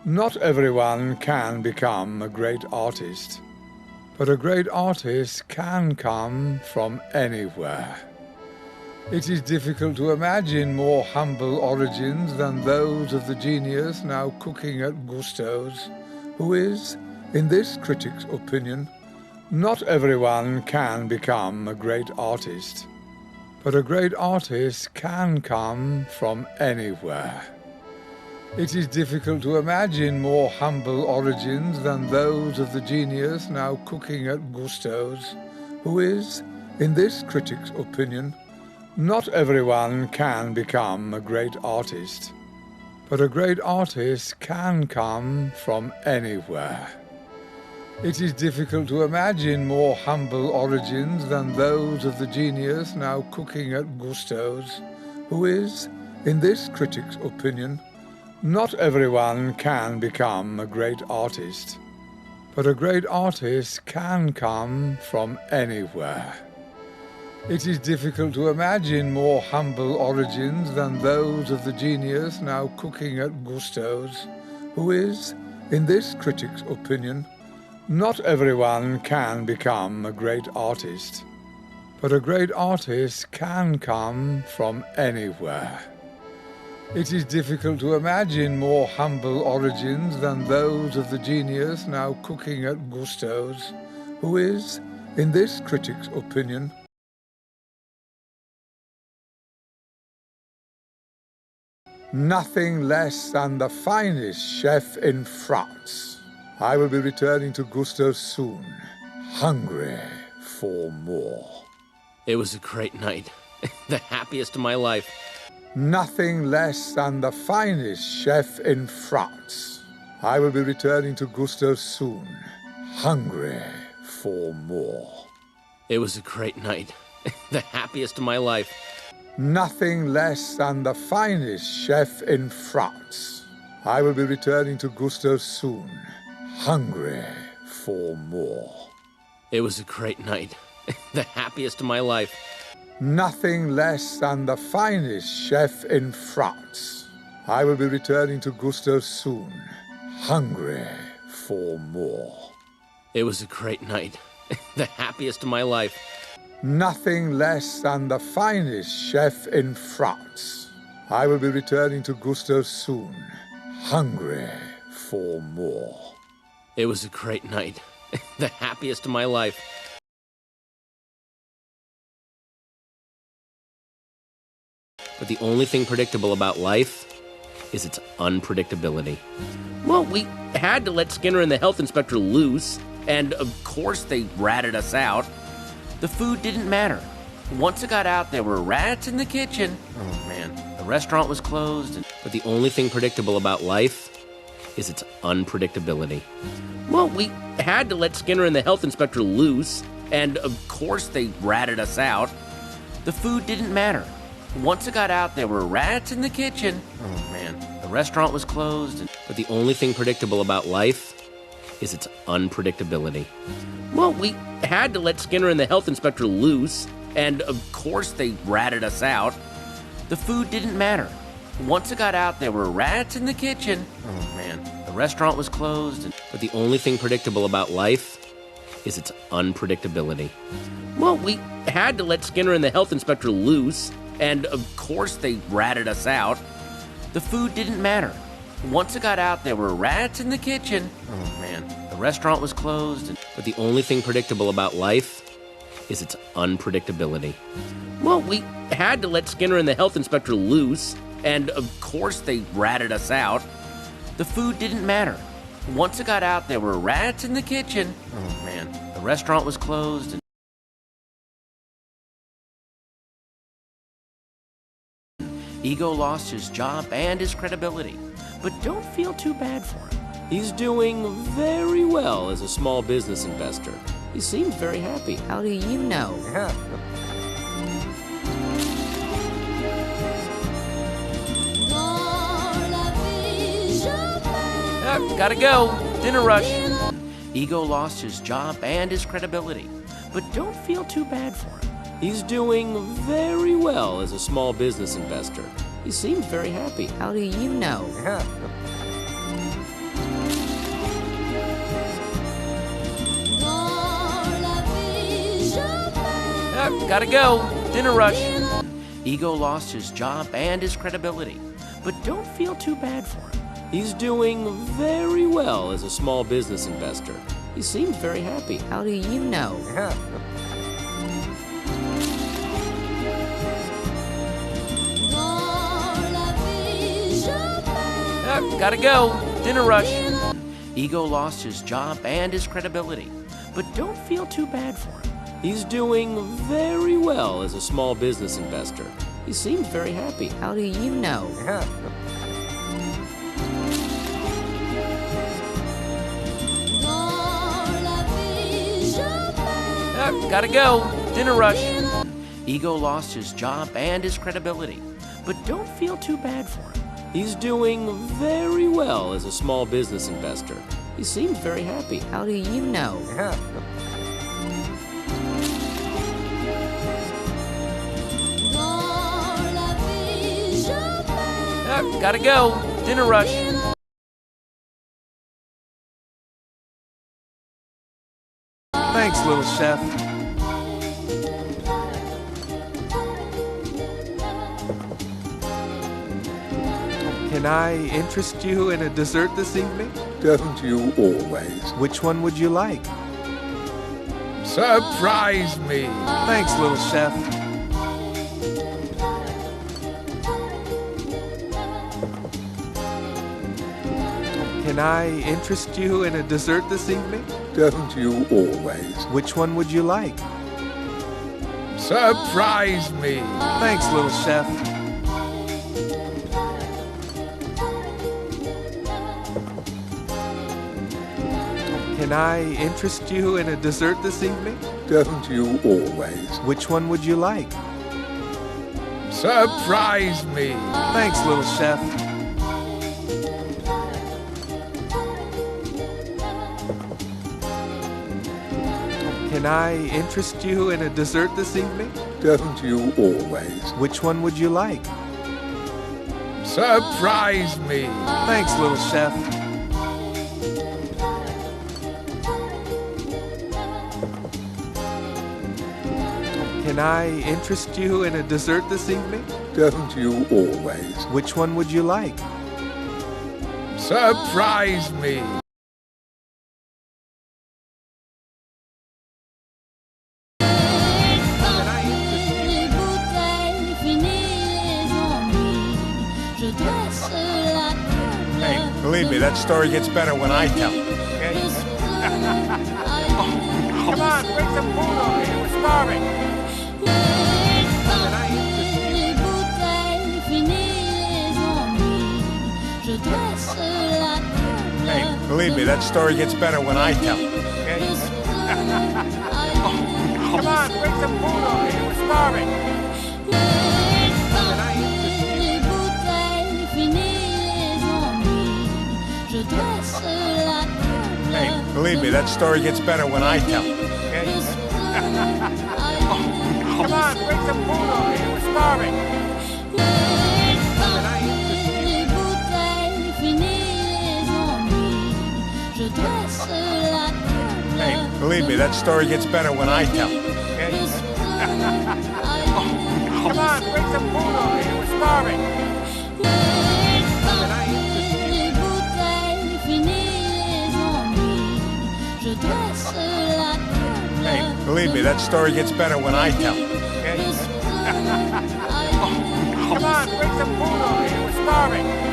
Not everyone can become a great artist, but a great artist can come from anywhere. It is difficult to imagine more humble origins than those of the genius now cooking at Gusto's, who is, in this critic's opinion, not everyone can become a great artist, but a great artist can come from anywhere. It is difficult to imagine more humble origins than those of the genius now cooking at Gusto's, who is, in this critic's opinion, not everyone can become a great artist, but a great artist can come from anywhere. It is difficult to imagine more humble origins than those of the genius now cooking at Gusto's, who is, in this critic's opinion, not everyone can become a great artist, but a great artist can come from anywhere. It is difficult to imagine more humble origins than those of the genius now cooking at Gusto's, who is, in this critic's opinion, not everyone can become a great artist, but a great artist can come from anywhere. It is difficult to imagine more humble origins than those of the genius now cooking at Gusto's, who is, in this critic's opinion, nothing less than the finest chef in France. I will be returning to Gusto's soon, hungry for more. It was a great night, the happiest of my life. Nothing less than the finest chef in France. I will be returning to Gusto's soon, hungry for more. It was a great night, the happiest of my life. Nothing less than the finest chef in France. I will be returning to Gusto's soon, hungry for more. It was a great night, the happiest of my life. Nothing less than the finest chef in France. I will be returning to Gusto's soon, hungry for more. It was a great night, the happiest of my life. Nothing less than the finest chef in France. I will be returning to Gusto's soon, hungry for more. It was a great night, the happiest of my life. But the only thing predictable about life is its unpredictability. Well, we had to let Skinner and the health inspector loose, and of course they ratted us out. The food didn't matter. Once it got out, there were rats in the kitchen. Oh man, the restaurant was closed. But the only thing predictable about life is its unpredictability. Well, we had to let Skinner and the health inspector loose, and of course they ratted us out. The food didn't matter. Once it got out, there were rats in the kitchen. Oh man, the restaurant was closed. But the only thing predictable about life is its unpredictability. Well, we had to let Skinner and the health inspector loose, and of course they ratted us out. The food didn't matter. Once it got out, there were rats in the kitchen. Oh man, the restaurant was closed. But the only thing predictable about life is its unpredictability. Well, we had to let Skinner and the health inspector loose, and of course they ratted us out. The food didn't matter. Once it got out, there were rats in the kitchen. Oh man, the restaurant was closed. But the only thing predictable about life is its unpredictability. Well, we had to let Skinner and the health inspector loose, and of course they ratted us out. The food didn't matter. Once it got out, there were rats in the kitchen. Oh man, the restaurant was closed. Ego lost his job and his credibility, but don't feel too bad for him. He's doing very well as a small business investor. He seems very happy. How do you know? Gotta go. Dinner rush. Ego lost his job and his credibility, but don't feel too bad for him. He's doing very well as a small business investor. He seems very happy. How do you know? Gotta go. Dinner rush. Ego lost his job and his credibility. But don't feel too bad for him. He's doing very well as a small business investor. He seems very happy. How do you know? Gotta go. Dinner rush. Ego lost his job and his credibility. But don't feel too bad for him. He's doing very well as a small business investor. He seems very happy. How do you know? Gotta go. Dinner rush. Ego lost his job and his credibility. But don't feel too bad for him. He's doing very well as a small business investor. He seems very happy. How do you know? Gotta go. Dinner rush. Thanks, little chef. Can I interest you in a dessert this evening? Don't you always? Which one would you like? Surprise me! Thanks, little chef. Can I interest you in a dessert this evening? Don't you always? Which one would you like? Surprise me! Thanks, little chef. Can I interest you in a dessert this evening? Don't you always? Which one would you like? Surprise me! Thanks, little chef. Can I interest you in a dessert this evening? Don't you always? Which one would you like? Surprise me! Thanks, little chef. Can I interest you in a dessert this evening? Don't you always? Which one would you like? Surprise me! Hey, believe me, that story gets better when I tell it. Okay? Come on, bring some food over here. We're starving. Hey, believe me, that story gets better when I tell it. Okay? Come on, bring some food over here. We're starving. Hey, believe me, that story gets better when I tell it. Okay? Come on, bring some food over here. We're starving. Hey, believe me, that story gets better when I tell it. Okay? Come on, bring some food over here. We're starving. Hey, believe me, that story gets better when I tell it. Okay? Come on, bring some food over here. We're starving.